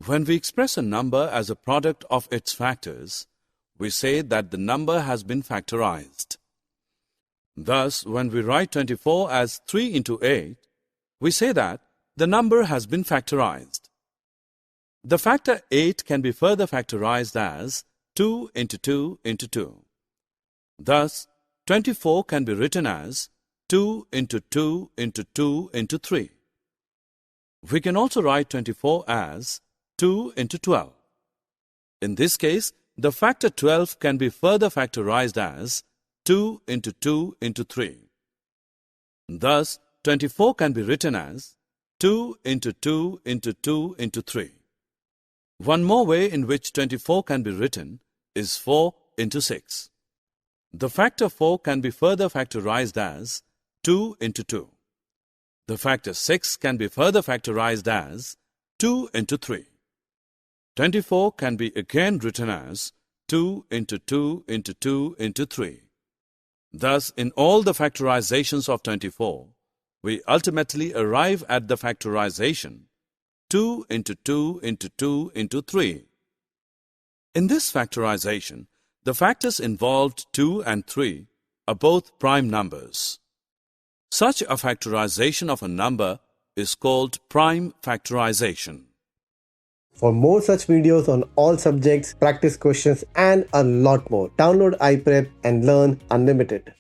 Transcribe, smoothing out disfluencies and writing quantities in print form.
When we express a number as a product of its factors, we say that the number has been factorized. Thus, when we write 24 as 3 into 8, we say that the number has been factorized. The factor 8 can be further factorized as 2 into 2 into 2. Thus, 24 can be written as 2 into 2 into 2 into 3. We can also write 24 as 2 into 12. In this case, the factor 12 can be further factorized as 2 into 2 into 3. Thus, 24 can be written as 2 into 2 into 2 into 3. One more way in which 24 can be written is 4 into 6. The factor 4 can be further factorized as 2 into 2. The factor 6 can be further factorized as 2 into 3. 24 can be again written as 2 into 2 into 2 into 3. Thus, in all the factorizations of 24, we ultimately arrive at the factorization 2 into 2 into 2 into 3. In this factorization, the factors involved 2 and 3 are both prime numbers. Such a factorization of a number is called prime factorization. For more such videos on all subjects, practice questions and a lot more, download iPrep and learn unlimited.